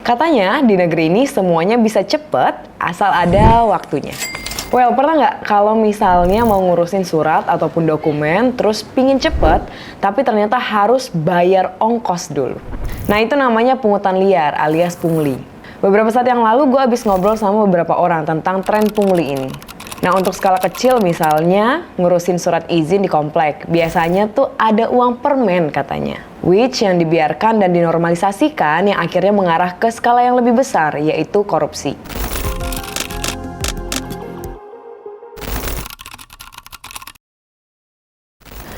Katanya di negeri ini semuanya bisa cepet asal ada waktunya. Well, pernah nggak kalau misalnya mau ngurusin surat ataupun dokumen, terus pingin cepet, tapi ternyata harus bayar ongkos dulu? Nah, itu namanya pungutan liar alias pungli. Beberapa saat yang lalu gue habis ngobrol sama beberapa orang tentang tren pungli ini. Nah, untuk skala kecil misalnya, ngurusin surat izin di komplek, biasanya tuh ada uang permen katanya. Which yang dibiarkan dan dinormalisasikan yang akhirnya mengarah ke skala yang lebih besar, yaitu korupsi.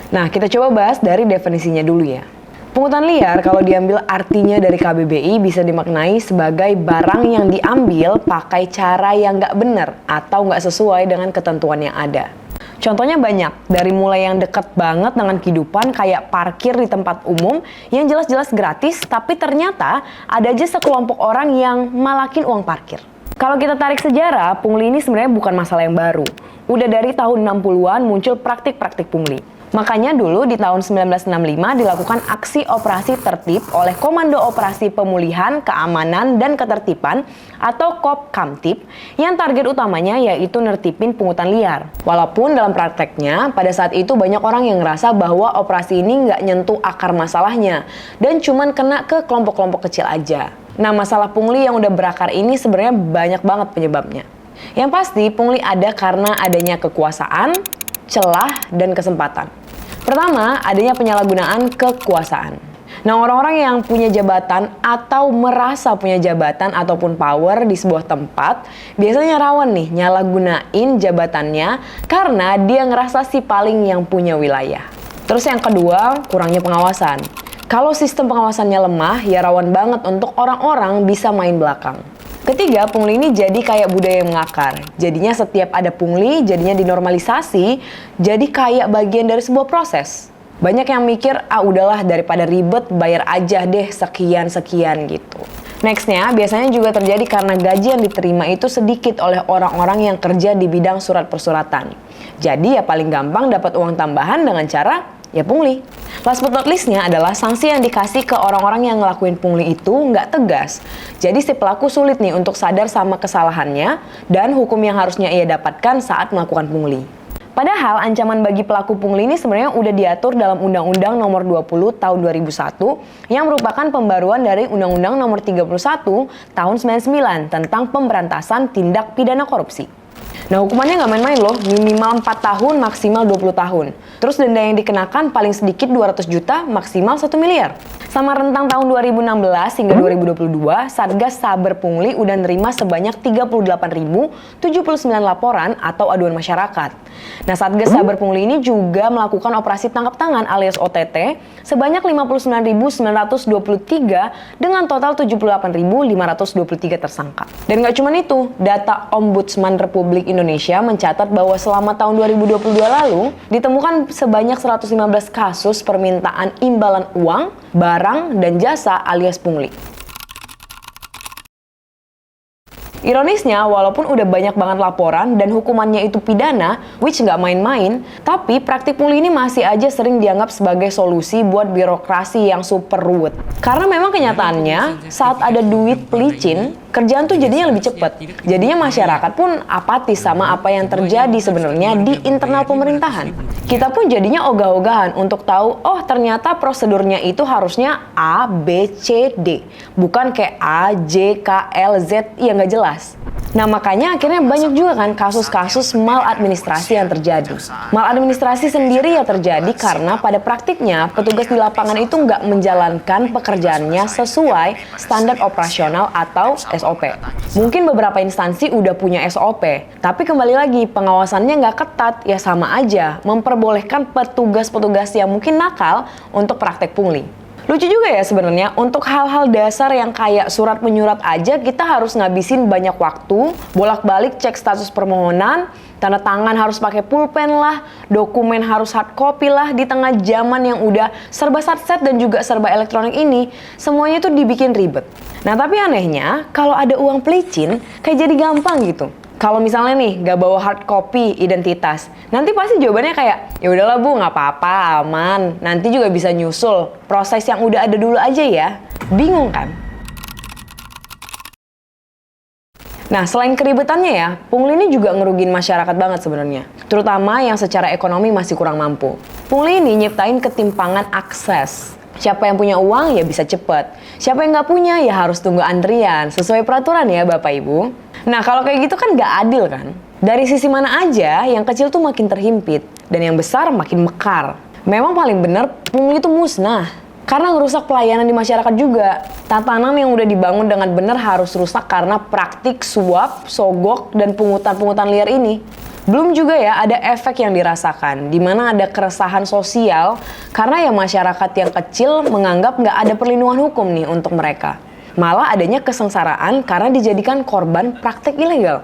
Nah, kita coba bahas dari definisinya dulu ya. Pungutan liar kalau diambil artinya dari KBBI bisa dimaknai sebagai barang yang diambil pakai cara yang nggak benar atau nggak sesuai dengan ketentuan yang ada. Contohnya banyak, dari mulai yang deket banget dengan kehidupan kayak parkir di tempat umum yang jelas-jelas gratis tapi ternyata ada aja sekelompok orang yang malakin uang parkir. Kalau kita tarik sejarah, pungli ini sebenarnya bukan masalah yang baru. Udah dari tahun 60-an muncul praktik-praktik pungli. Makanya dulu di tahun 1965 dilakukan aksi operasi tertib oleh Komando Operasi Pemulihan, Keamanan, dan Ketertiban atau Kopkamtib yang target utamanya yaitu nertipin pungutan liar. Walaupun dalam prakteknya pada saat itu banyak orang yang ngerasa bahwa operasi ini nggak nyentuh akar masalahnya dan cuman kena ke kelompok-kelompok kecil aja. Nah, masalah pungli yang udah berakar ini sebenarnya banyak banget penyebabnya. Yang pasti pungli ada karena adanya kekuasaan, celah, dan kesempatan. Pertama, adanya penyalahgunaan kekuasaan. Nah, orang-orang yang punya jabatan atau merasa punya jabatan ataupun power di sebuah tempat biasanya rawan nih nyalahgunain jabatannya karena dia ngerasa si paling yang punya wilayah. Terus yang kedua, kurangnya pengawasan. Kalau sistem pengawasannya lemah, ya rawan banget untuk orang-orang bisa main belakang. Ketiga, pungli ini jadi kayak budaya yang mengakar. Jadinya setiap ada pungli, jadinya dinormalisasi, jadi kayak bagian dari sebuah proses. Banyak yang mikir, udahlah daripada ribet, bayar aja deh sekian-sekian gitu. Nextnya, biasanya juga terjadi karena gaji yang diterima itu sedikit oleh orang-orang yang kerja di bidang surat persuratan. Jadi ya paling gampang dapat uang tambahan dengan cara ya pungli. Last but not least-nya adalah sanksi yang dikasih ke orang-orang yang ngelakuin pungli itu nggak tegas. Jadi si pelaku sulit nih untuk sadar sama kesalahannya dan hukum yang harusnya ia dapatkan saat melakukan pungli. Padahal ancaman bagi pelaku pungli ini sebenarnya udah diatur dalam Undang-Undang Nomor 20 Tahun 2001 yang merupakan pembaruan dari Undang-Undang Nomor 31 Tahun 99 tentang pemberantasan tindak pidana korupsi. Nah, hukumannya nggak main-main loh, minimal 4 tahun, maksimal 20 tahun. Terus denda yang dikenakan paling sedikit 200 juta, maksimal 1 miliar. Sama rentang tahun 2016 hingga 2022, Satgas Saber Pungli udah nerima sebanyak 38.079 laporan atau aduan masyarakat. Nah, Satgas Saber Pungli ini juga melakukan operasi tangkap tangan alias OTT sebanyak 59.923 dengan total 78.523 tersangka. Dan nggak cuma itu, data Ombudsman Republik Indonesia mencatat bahwa selama tahun 2022 lalu ditemukan sebanyak 115 kasus permintaan imbalan uang, barang, dan jasa alias pungli. Ironisnya, walaupun udah banyak banget laporan dan hukumannya itu pidana, which nggak main-main, tapi praktik pungli ini masih aja sering dianggap sebagai solusi buat birokrasi yang super ruwet. Karena memang kenyataannya, saat ada duit pelicin, kerjaan tuh jadinya lebih cepat. Jadinya masyarakat pun apatis sama apa yang terjadi sebenarnya di internal pemerintahan. Kita pun jadinya ogah-ogahan untuk tahu, oh ternyata prosedurnya itu harusnya A, B, C, D. Bukan kayak A, J, K, L, Z, yang nggak jelas. Nah, makanya akhirnya banyak juga kan kasus-kasus maladministrasi yang terjadi. Maladministrasi sendiri ya terjadi karena pada praktiknya petugas di lapangan itu nggak menjalankan pekerjaannya sesuai standar operasional atau SOP. Mungkin beberapa instansi udah punya SOP, tapi kembali lagi pengawasannya nggak ketat, ya sama aja memperbolehkan petugas-petugas yang mungkin nakal untuk praktek pungli. Lucu juga ya sebenarnya, untuk hal-hal dasar yang kayak surat menyurat aja kita harus ngabisin banyak waktu, bolak-balik cek status permohonan, tanda tangan harus pakai pulpen lah, dokumen harus hard copy lah di tengah zaman yang udah serba satset dan juga serba elektronik ini, semuanya tuh dibikin ribet. Nah, tapi anehnya kalau ada uang pelicin kayak jadi gampang gitu. Kalau misalnya nih gak bawa hard copy identitas, nanti pasti jawabannya kayak ya udahlah Bu, nggak apa-apa, aman. Nanti juga bisa nyusul. Proses yang udah ada dulu aja ya. Bingung kan? Nah, selain keribetannya ya, pungli ini juga ngerugiin masyarakat banget sebenarnya. Terutama yang secara ekonomi masih kurang mampu. Pungli ini nyiptain ketimpangan akses. Siapa yang punya uang ya bisa cepet. Siapa yang nggak punya ya harus tunggu antrian. Sesuai peraturan ya Bapak Ibu. Nah, kalau kayak gitu kan nggak adil kan? Dari sisi mana aja, yang kecil tuh makin terhimpit. Dan yang besar makin mekar. Memang paling bener pungli itu musnah. Karena ngerusak pelayanan di masyarakat juga. Tatanan yang udah dibangun dengan benar harus rusak karena praktik suap, sogok, dan pungutan-pungutan liar ini. Belum juga ya ada efek yang dirasakan, di mana ada keresahan sosial karena ya masyarakat yang kecil menganggap nggak ada perlindungan hukum nih untuk mereka. Malah adanya kesengsaraan karena dijadikan korban praktik ilegal.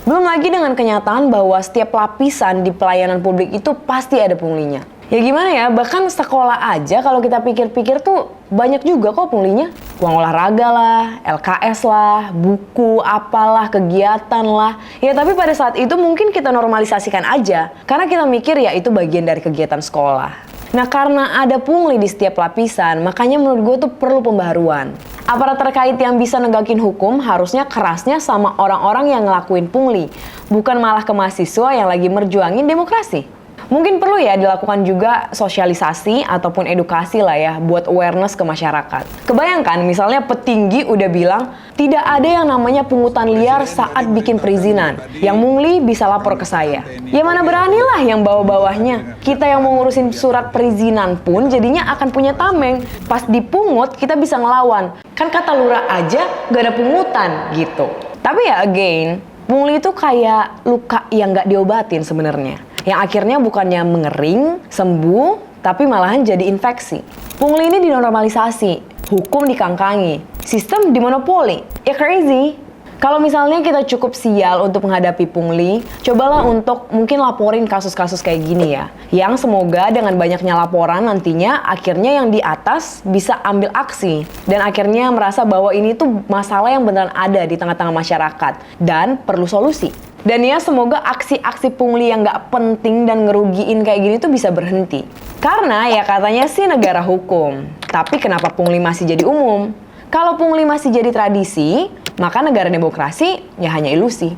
Belum lagi dengan kenyataan bahwa setiap lapisan di pelayanan publik itu pasti ada punglinya. Ya gimana ya, bahkan sekolah aja kalau kita pikir-pikir tuh banyak juga kok punglinya. Uang olahraga lah, LKS lah, buku, apalah, kegiatan lah. Ya tapi pada saat itu mungkin kita normalisasikan aja. Karena kita mikir ya itu bagian dari kegiatan sekolah. Nah karena ada pungli di setiap lapisan, makanya menurut gue tuh perlu pembaharuan. Aparat terkait yang bisa negakin hukum harusnya kerasnya sama orang-orang yang ngelakuin pungli. Bukan malah ke mahasiswa yang lagi merjuangin demokrasi. Mungkin perlu ya dilakukan juga sosialisasi ataupun edukasi lah ya buat awareness ke masyarakat. Kebayangkan misalnya petinggi udah bilang tidak ada yang namanya pungutan liar saat bikin perizinan. Yang mungli bisa lapor ke saya. Ya mana beranilah yang bawah-bawahnya. Kita yang mau ngurusin surat perizinan pun jadinya akan punya tameng. Pas dipungut kita bisa ngelawan. Kan kata lurah aja gak ada pungutan gitu. Tapi ya again, pungli itu kayak luka yang gak diobatin sebenarnya. Yang akhirnya bukannya mengering, sembuh, tapi malahan jadi infeksi. Pungli ini dinormalisasi, hukum dikangkangi, sistem dimonopoli. Ya crazy. Kalau misalnya kita cukup sial untuk menghadapi pungli, cobalah untuk mungkin laporin kasus-kasus kayak gini ya. Yang semoga dengan banyaknya laporan nantinya akhirnya yang di atas bisa ambil aksi. Dan akhirnya merasa bahwa ini tuh masalah yang beneran ada di tengah-tengah masyarakat. Dan perlu solusi. Dan ya semoga aksi-aksi pungli yang gak penting dan ngerugiin kayak gini tuh bisa berhenti. Karena ya katanya sih negara hukum. Tapi kenapa pungli masih jadi umum? Kalau pungli masih jadi tradisi, maka negara demokrasi ya hanya ilusi.